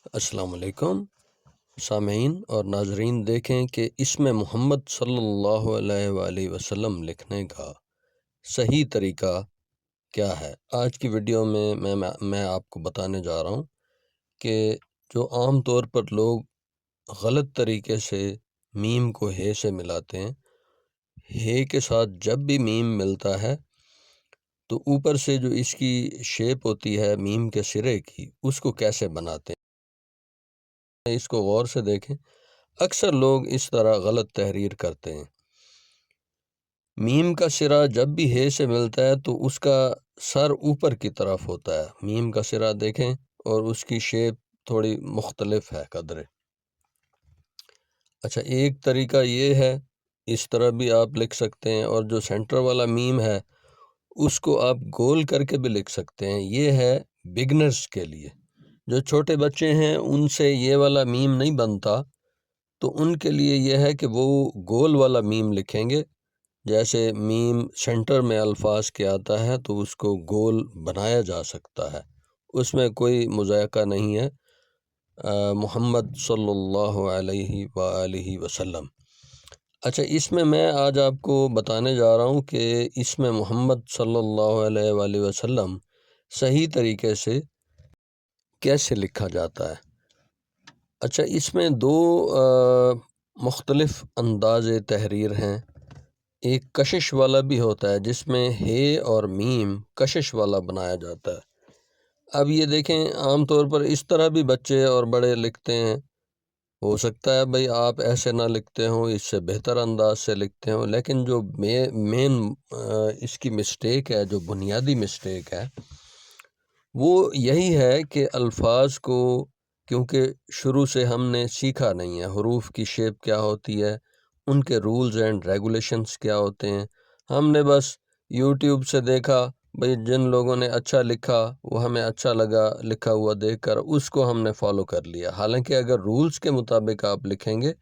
السلام علیکم سامعین اور ناظرین، دیکھیں کہ اسم محمد صلی اللہ علیہ وآلہ وسلم لکھنے کا صحیح طریقہ کیا ہے۔ آج کی ویڈیو میں میں آپ کو بتانے جا رہا ہوں کہ جو عام طور پر لوگ غلط طریقے سے میم کو ہے سے ملاتے ہیں، ہے کے ساتھ جب بھی میم ملتا ہے تو اوپر سے جو اس کی شیپ ہوتی ہے میم کے سرے کی، اس کو کیسے بناتے ہیں، اس کو غور سے دیکھیں۔ اکثر لوگ اس طرح غلط تحریر کرتے ہیں۔ میم کا سرا جب بھی ہے سے ملتا ہے تو اس کا سر اوپر کی طرف ہوتا ہے۔ میم کا سرا دیکھیں اور اس کی شیپ تھوڑی مختلف ہے قدرے۔ اچھا، ایک طریقہ یہ ہے، اس طرح بھی آپ لکھ سکتے ہیں، اور جو سینٹر والا میم ہے اس کو آپ گول کر کے بھی لکھ سکتے ہیں۔ یہ ہے بگنرز کے لیے۔ جو چھوٹے بچے ہیں ان سے یہ والا میم نہیں بنتا، تو ان کے لیے یہ ہے کہ وہ گول والا میم لکھیں گے۔ جیسے میم سینٹر میں الفاظ کے آتا ہے تو اس کو گول بنایا جا سکتا ہے، اس میں کوئی مضائقہ نہیں ہے۔ محمد صلی اللہ علیہ وآلہ وسلم۔ اچھا، اس میں آج آپ کو بتانے جا رہا ہوں کہ اس میں محمد صلی اللہ علیہ وآلہ وسلم صحیح طریقے سے کیسے لکھا جاتا ہے۔ اچھا، اس میں دو مختلف انداز تحریر ہیں۔ ایک کشش والا بھی ہوتا ہے جس میں ہے اور میم کشش والا بنایا جاتا ہے۔ اب یہ دیکھیں، عام طور پر اس طرح بھی بچے اور بڑے لکھتے ہیں۔ ہو سکتا ہے بھئی آپ ایسے نہ لکھتے ہوں، اس سے بہتر انداز سے لکھتے ہوں، لیکن جو مین اس کی مسٹیک ہے، جو بنیادی مسٹیک ہے، وہ یہی ہے کہ الفاظ کو، کیونکہ شروع سے ہم نے سیکھا نہیں ہے حروف کی شیپ کیا ہوتی ہے، ان کے رولز اینڈ ریگولیشنز کیا ہوتے ہیں، ہم نے بس یوٹیوب سے دیکھا، بھئی جن لوگوں نے اچھا لکھا وہ ہمیں اچھا لگا لکھا ہوا دیکھ کر، اس کو ہم نے فالو کر لیا۔ حالانکہ اگر رولز کے مطابق آپ لکھیں گے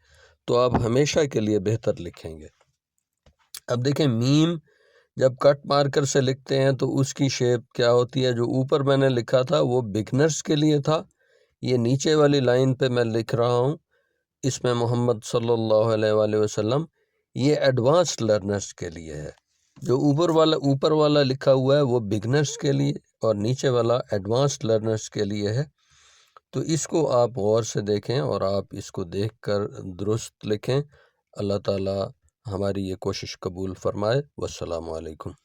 تو آپ ہمیشہ کے لیے بہتر لکھیں گے۔ اب دیکھیں، میم جب کٹ مارکر سے لکھتے ہیں تو اس کی شیپ کیا ہوتی ہے۔ جو اوپر میں نے لکھا تھا وہ بگنرز کے لیے تھا، یہ نیچے والی لائن پہ میں لکھ رہا ہوں اس میں محمد صلی اللہ علیہ وآلہ وسلم، یہ ایڈوانسڈ لرنرز کے لیے ہے۔ جو اوپر والا لکھا ہوا ہے وہ بگنرز کے لیے اور نیچے والا ایڈوانسڈ لرنرز کے لیے ہے۔ تو اس کو آپ غور سے دیکھیں اور آپ اس کو دیکھ کر درست لکھیں۔ اللہ تعالی ہماری یہ کوشش قبول فرمائے۔ والسلام علیکم۔